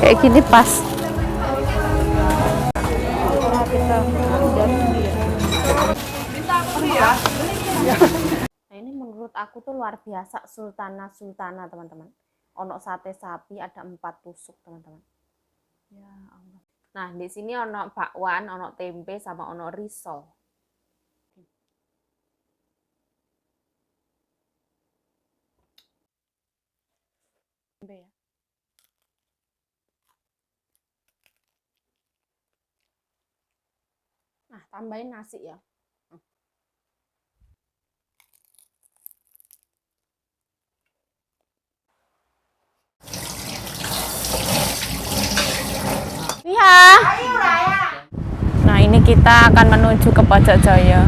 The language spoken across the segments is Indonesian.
kayak gini pas. Nah, ini menurut aku tuh luar biasa, sultana teman-teman. Ono sate sapi ada 4 tusuk teman-teman. Ya Allah. Nah di sini ono bakwan, ono tempe, sama ono risol. Tempe ya. Nah tambahin nasi ya. Iya. Nah ini kita akan menuju ke Pojokjoyo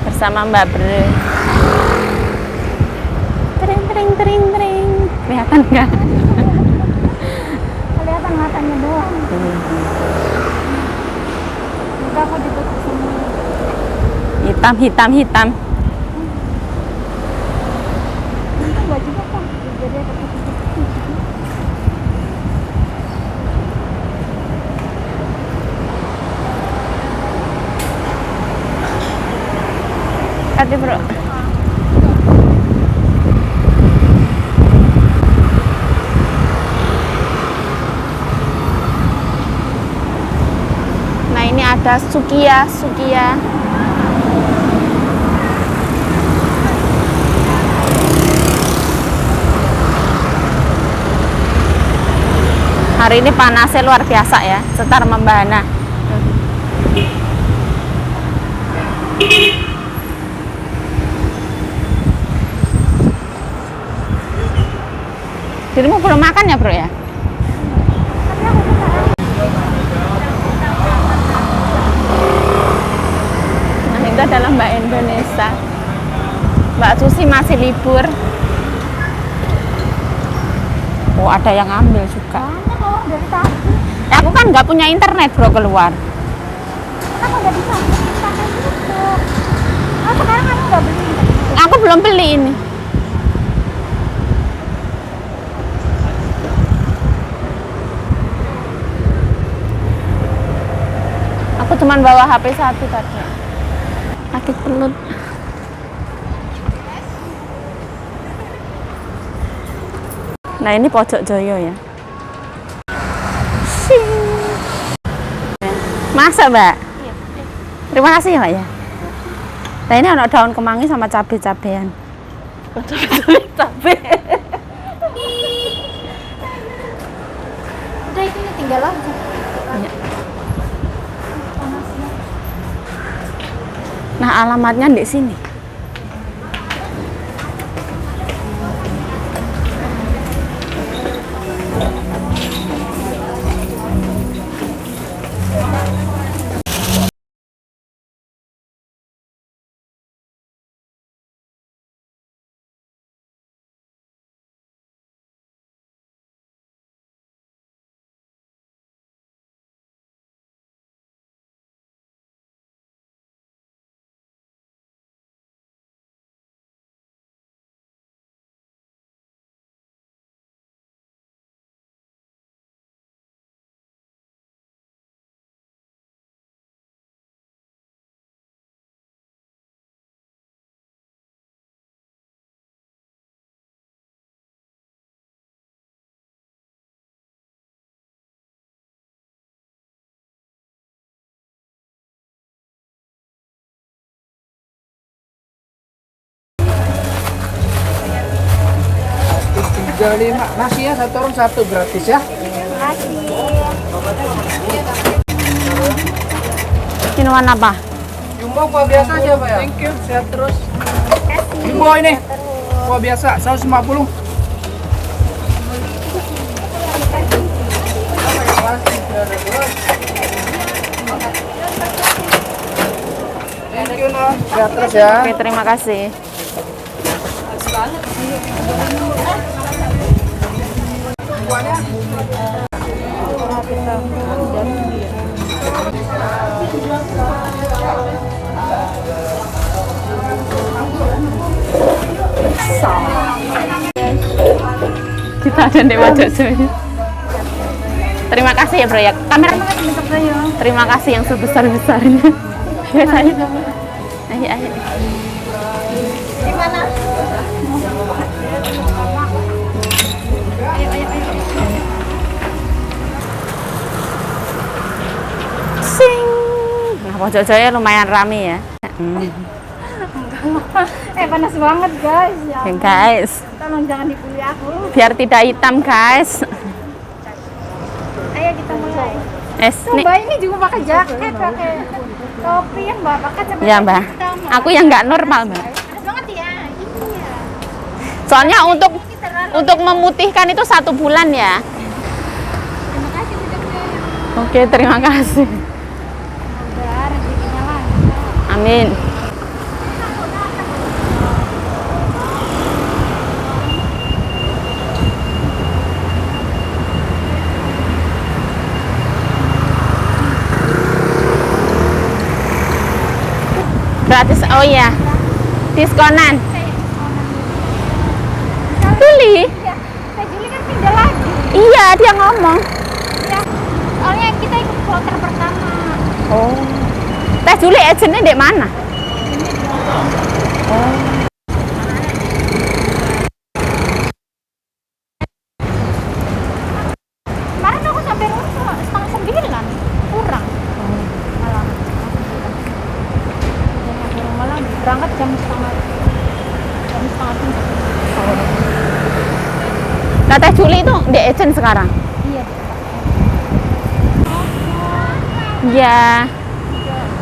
bersama Mbak Bre. Tring. Kelihatan nggak? Kelihatan matanya doang. Muka aku ditutup semua. Hitam. Itu bajunya kan jadi ada putih-putih. Hati bro. Nah ini ada Sukiya. Hari ini panasnya luar biasa ya, setar membahana. Dirimu belum makan ya bro ya? Nah itu adalah Mbak Indonesia. Mbak Susi masih libur. Oh ada yang ambil juga. Banyak orang dari tadi. Ya, aku kan nggak punya internet bro keluar. Kenapa nggak bisa pakai itu? Oh sekarang kamu nggak beli? Aku belum beli ini. Aku cuman bawa HP 1 tadi. Sakit perut. Nah ini Pojokjoyo ya. Masa Mbak? Iya. Terima kasih ya Mbak ya. Nah ini ada daun kemangi sama cabai-cabean. Cabai. Udah itu tinggal aja. Iya. Nah alamatnya di sini. Jadi nasinya satu orang satu gratis ya. Minuman apa? Jumbo kuah biasa aja Pak ya. Thank you, sehat terus. Jumbo ini kuah biasa 150. Thank you no, sehat terus ya. Oke terima kasih. Kita ada di Pojokjoyo. Terima kasih ya bro ya. Kamera. Terima kasih yang sebesar-besarnya. Ya saya. Ayo, ayo. Di mana? Ayo, ayo, ayo. Sing. Nah, pojok Jaya lumayan rame ya. Panas banget guys. Ya, Oke, guys. tolong jangan dibully aku. Biar tidak hitam, guys. Ayo kita mulai. Tuh, Nih. Mbak ini juga pakai jaket, pakai topi yang Mbak pakai sampai Ya, Mbak. hitam. Aku yang nggak normal, Mbak. Panas banget ya. Iya. Soalnya untuk memutihkan itu 1 bulan ya. Terima kasih sudah. Oke, terima kasih. Semoga rezekinya lancar. Amin. Gratis, oh iya, diskonan. Juli? Iya, Teh Juli kan pindah lagi. Iya, dia ngomong. Ya, soalnya kita ikut kloter pertama. Oh. Teh Juli agentnya di mana? Kemarin aku sampai rumah setengah 9, kurang. Malam. Sampai rumah lagi. Berangkat jam setengah 7. Nah, Teh Juli itu di agent sekarang? Iya. Iya.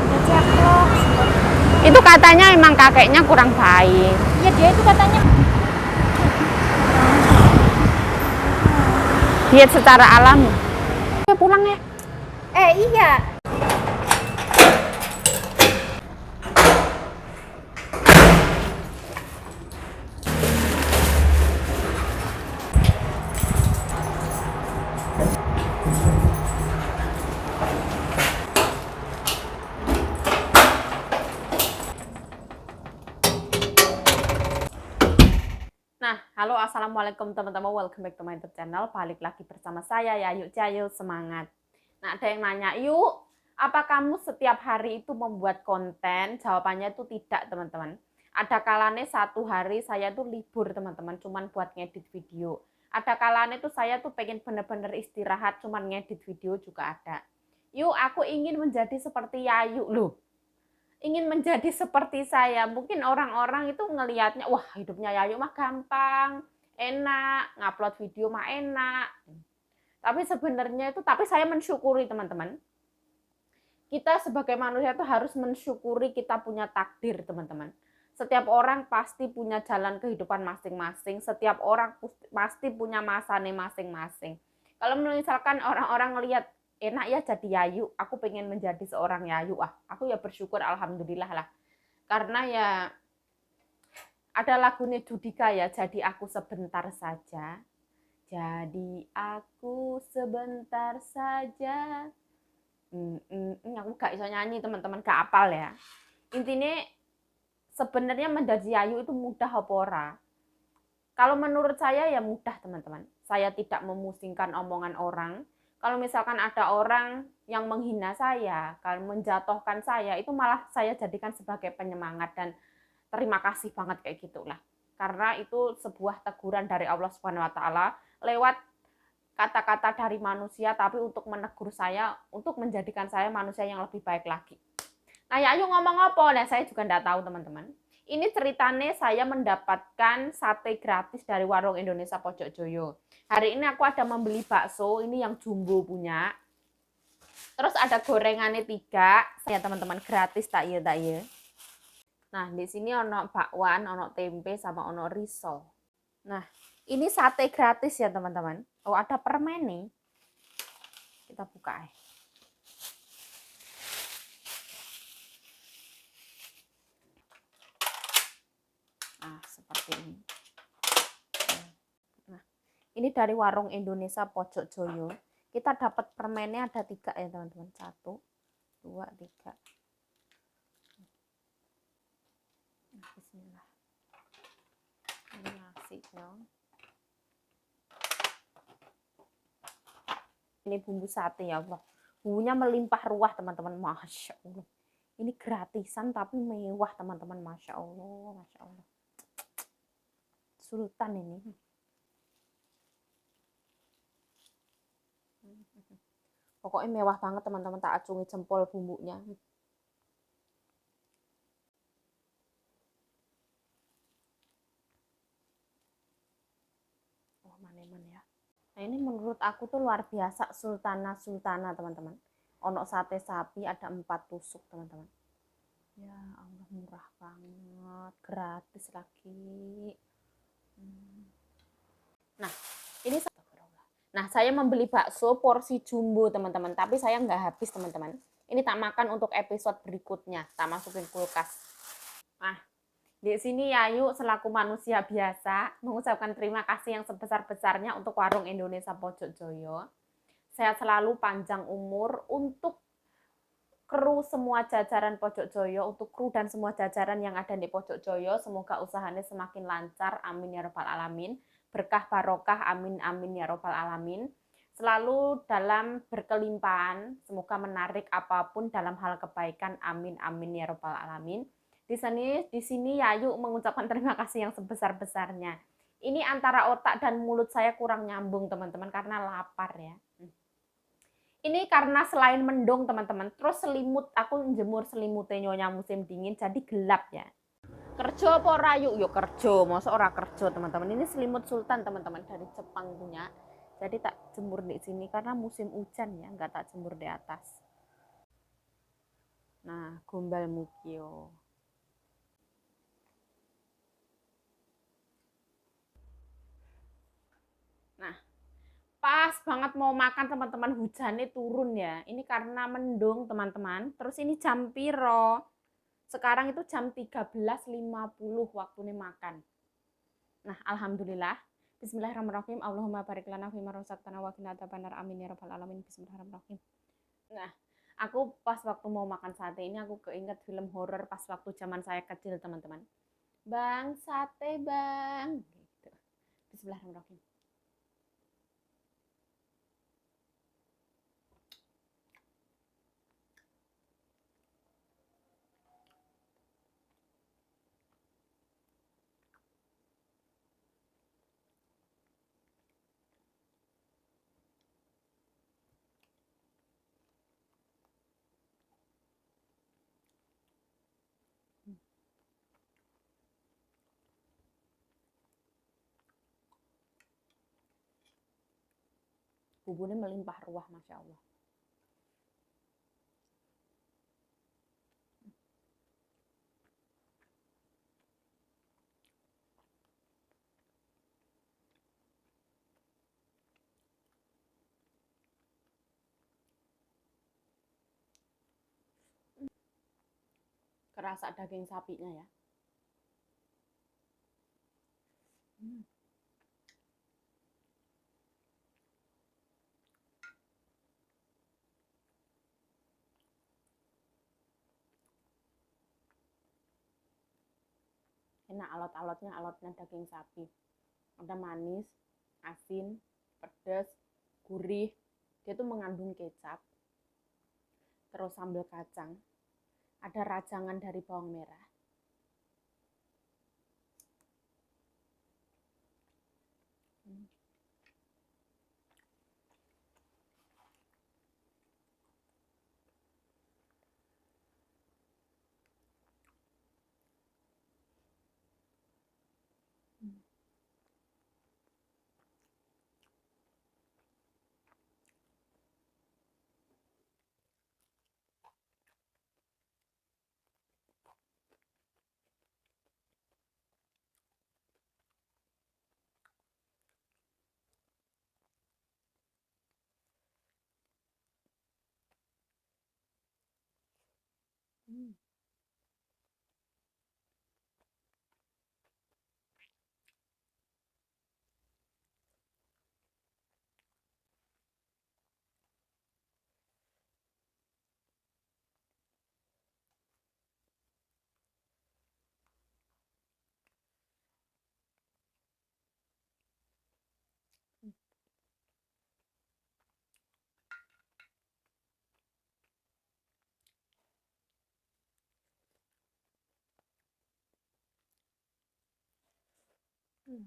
Udah cek vlog. Itu katanya emang kakeknya kurang baik. Iya, dia itu katanya Diet secara alami. Ya pulang ya. iya. Nah, halo assalamualaikum teman-teman, welcome back to my YouTube channel. Balik lagi bersama saya Yayu Cayo, semangat. Nah, ada yang nanya, yuk, apa kamu setiap hari itu membuat konten? Jawabannya itu tidak, teman-teman. Ada kalanya 1 hari saya tuh libur, teman-teman, cuman buat ngedit video. Ada kalanya tuh saya tuh pengen bener-bener istirahat, cuman ngedit video juga ada. Yuk, aku ingin menjadi seperti Yayu loh. Ingin menjadi seperti saya. Mungkin orang-orang itu ngelihatnya, wah hidupnya Yayu mah gampang, enak, ngupload video mah enak. Tapi sebenarnya itu, tapi saya mensyukuri teman-teman. Kita sebagai manusia itu harus mensyukuri kita punya takdir teman-teman. Setiap orang pasti punya jalan kehidupan masing-masing. Setiap orang pasti punya masanya masing-masing. Kalau misalkan orang-orang ngelihat, enak ya jadi Yayu, aku pengen menjadi seorang Yayu, aku ya bersyukur alhamdulillah lah, karena ya ada lagunya Judika ya, jadi aku sebentar saja, jadi aku sebentar saja. Aku gak bisa nyanyi teman-teman, gak apal ya. Intinya sebenarnya menjadi Yayu itu mudah apa ora? Kalau menurut saya ya mudah teman-teman. Saya tidak memusingkan omongan orang. Kalau misalkan ada orang yang menghina saya, kalau menjatuhkan saya, itu malah saya jadikan sebagai penyemangat dan terima kasih banget kayak gitulah. Karena itu sebuah teguran dari Allah Subhanahu wa taala lewat kata-kata dari manusia, tapi untuk menegur saya, untuk menjadikan saya manusia yang lebih baik lagi. Nah, Yayu ngomong apa? Nah, saya juga enggak tahu, teman-teman. Ini ceritanya saya mendapatkan sate gratis dari Warung Indonesia Pojok Joyo. Hari ini aku ada membeli bakso, ini yang jumbo punya. Terus ada gorengannya 3, ya teman-teman, gratis tak ya. Nah, di sini ono bakwan, ono tempe, sama ono risol. Nah, ini sate gratis ya teman-teman. Oh, ada permen nih. Kita buka ya. Nah, seperti ini. Nah, ini dari Warung Indonesia Pojok Joyo. Kita dapat permennya ada 3 ya teman-teman. 1, 2, 3. Nah, bismillah. Ini nasinya. Ini bumbu sate ya Allah. Bumbunya melimpah ruah teman-teman. Masya Allah. Ini gratisan tapi mewah teman-teman. Masya Allah. Masya Allah. Sultan ini. Pokoknya mewah banget teman-teman. Tak acungi jempol bumbunya. Oh mana-mana ya. Nah ini menurut aku tuh luar biasa. Sultana teman-teman. Ono sate sapi ada 4 tusuk teman-teman. Ya Allah murah banget. Gratis lagi. Nah ini saya membeli bakso porsi jumbo teman-teman, tapi saya nggak habis teman-teman. Ini tak makan untuk episode berikutnya, tak masukin kulkas. Nah di sini Yayu selaku manusia biasa mengucapkan terima kasih yang sebesar-besarnya untuk Warung Indonesia Pojok Joyo. Sehat selalu, panjang umur untuk kru semua jajaran Pojok Joyo, untuk kru dan semua jajaran yang ada di Pojok Joyo. Semoga usahanya semakin lancar, amin ya robbal alamin. Berkah barokah, amin amin ya robbal alamin. Selalu dalam berkelimpahan, semoga menarik apapun dalam hal kebaikan, amin amin ya robbal alamin. Di sini Yayu mengucapkan terima kasih yang sebesar-besarnya. Ini antara otak dan mulut saya kurang nyambung teman-teman karena lapar ya. Ini karena selain mendung teman-teman, terus selimut, aku jemur selimutnya nyonya musim dingin jadi gelap ya. Kerja apa ora yuk? Yo kerja, masa ora kerja teman-teman. Ini selimut Sultan teman-teman dari Jepang punya. Jadi tak jemur di sini karena musim hujan ya, nggak tak jemur di atas. Nah, gombal mukio. Nah, pas banget mau makan teman-teman, hujannya turun ya. Ini karena mendung teman-teman. Terus ini jam piro? Sekarang itu jam 13.50 waktunya makan. Nah, alhamdulillah. Bismillahirrahmanirrahim. Allahumma barik lana fima razaqtana wa qina adzabannar. Amin ya rabbal alamin. Bismillahirrahmanirrahim. Nah, aku pas waktu mau makan sate ini aku keinget film horor pas waktu zaman saya kecil, teman-teman. Bang, sate, Bang. Gitu. Bismillahirrahmanirrahim. Bumbunya melimpah ruah, Masya Allah. Kerasa daging sapinya ya. Enak alotnya daging sapi. Ada manis, asin, pedas, gurih. Dia tuh mengandung kecap. Terus sambal kacang. Ada rajangan dari bawang merah. Nah,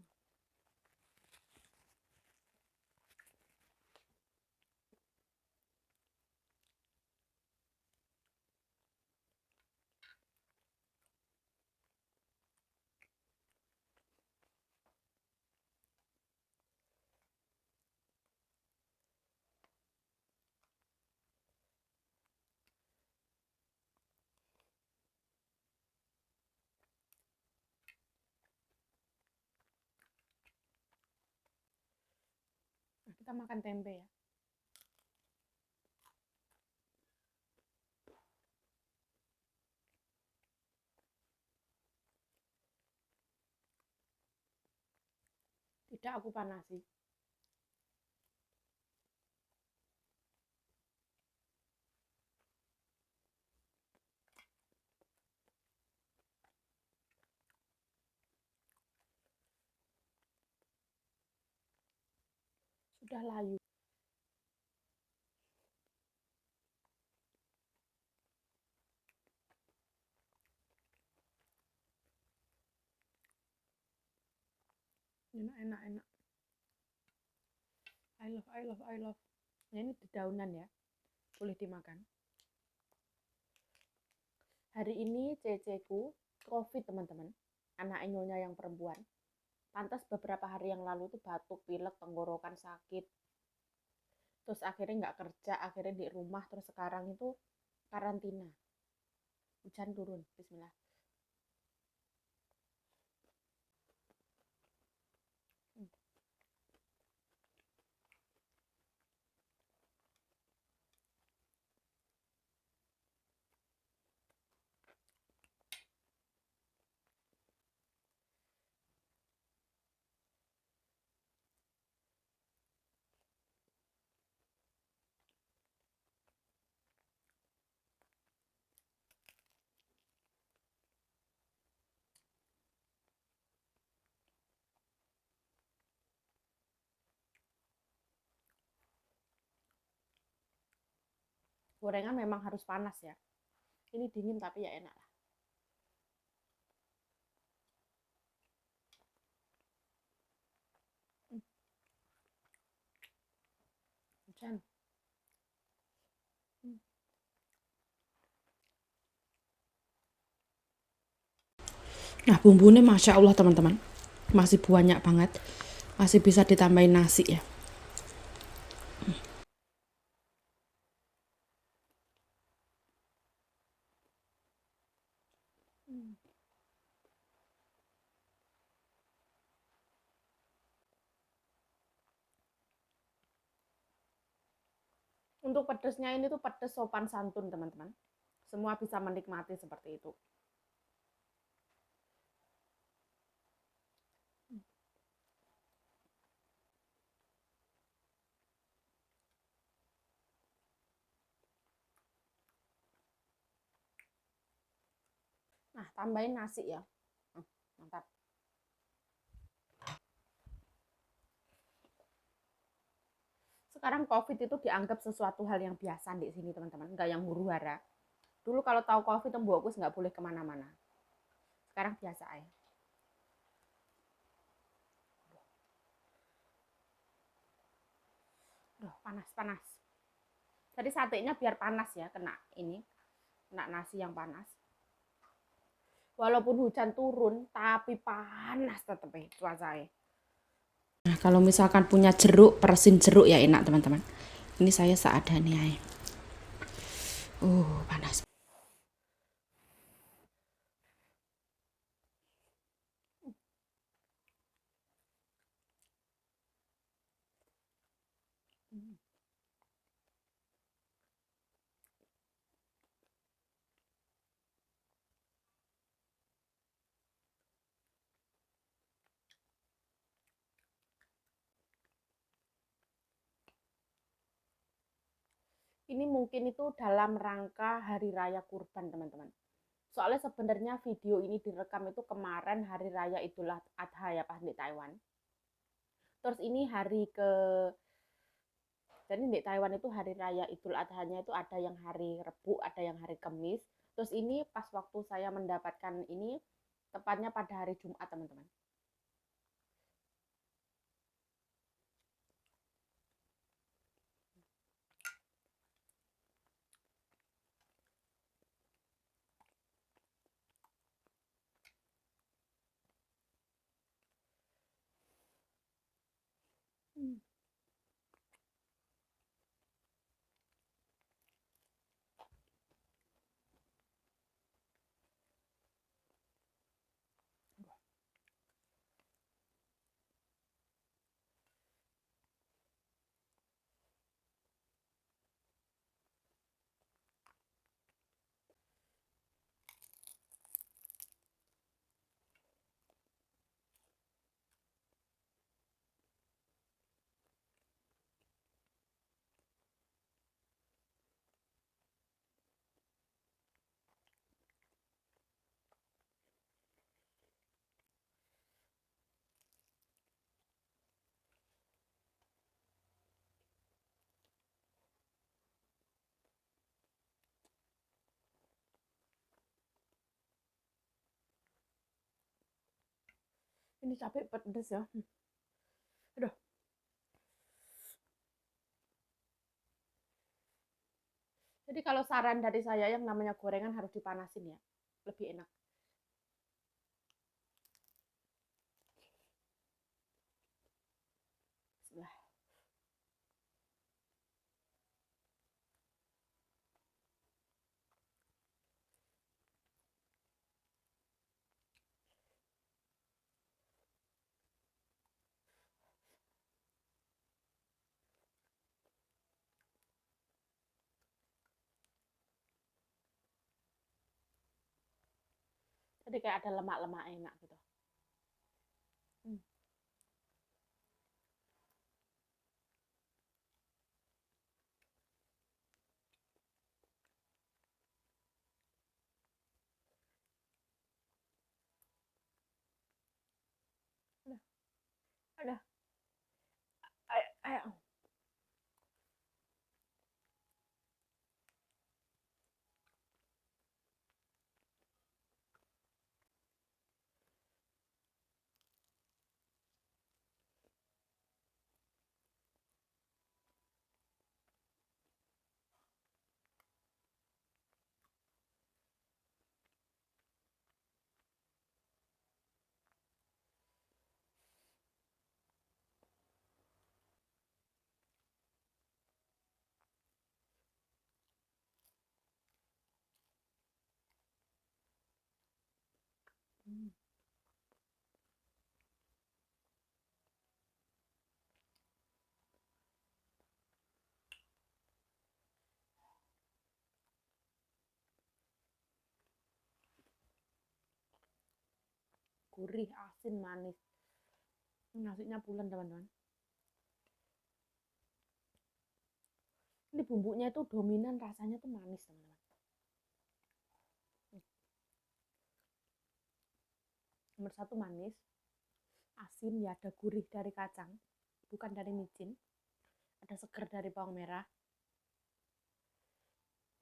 kita makan tempe ya. Tidak aku panasi. Sudah layu. Enak, enak, enak. I love, I love, I love. Nah, ini dedaunan ya. Boleh dimakan. Hari ini ceceku COVID, teman-teman. Anak nyonya yang perempuan. Pantas beberapa hari yang lalu tuh batuk, pilek, tenggorokan sakit. Terus akhirnya nggak kerja, akhirnya di rumah. Terus sekarang itu karantina. Hujan turun. Bismillah. Gorengan memang harus panas ya. Ini dingin tapi ya enak lah. Hujan. Nah, bumbunya Masya Allah, teman-teman. Masih banyak banget. Masih bisa ditambahin nasi ya. Untuk pedesnya ini tuh pedes sopan santun, teman-teman. Semua bisa menikmati seperti itu. Nah, tambahin nasi ya. Mantap. Sekarang COVID itu dianggap sesuatu hal yang biasa di sini, teman-teman. Nggak yang huru-hara. Dulu kalau tahu COVID, mbokku nggak boleh kemana-mana. Sekarang biasa ya. Duh, panas-panas. Jadi satenya biar panas ya, kena nasi yang panas. Walaupun hujan turun, tapi panas tetep cuacanya. Nah, kalau misalkan punya jeruk, persin jeruk ya enak, teman-teman. Ini saya seadanya ya. Panas. Ini mungkin itu dalam rangka hari raya kurban, teman-teman. Soalnya sebenarnya video ini direkam itu kemarin hari raya Idul Adha ya, pas di Taiwan. Terus ini hari ke Jadi di Taiwan itu hari raya Idul Adha-nya itu ada yang hari Rebu, ada yang hari Kamis. Terus ini pas waktu saya mendapatkan ini tepatnya pada hari Jumat, teman-teman. Ini cabai pedes ya. Aduh. Jadi kalau saran dari saya yang namanya gorengan harus dipanasin ya. Lebih enak. Bismillah. Jadi kayak ada lemak-lemak enak gitu. Ada. Ayo. Gurih, asin, manis. Nasinya pulen teman-teman. Ini bumbunya itu dominan, rasanya tuh manis teman-teman. Nomor satu manis, asin ya, ada gurih dari kacang, bukan dari micin. Ada seger dari bawang merah.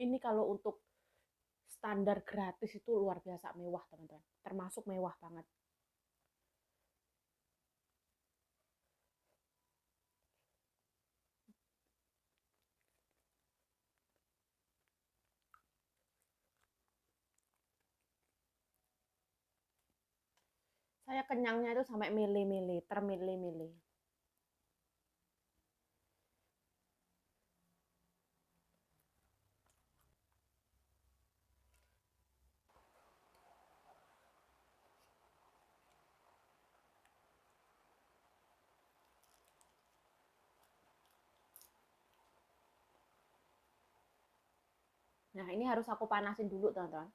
Ini kalau untuk standar gratis itu luar biasa mewah teman-teman. Termasuk mewah banget. Saya kenyangnya itu sampai mili-mili, termili-mili. Nah, ini harus aku panasin dulu, teman-teman.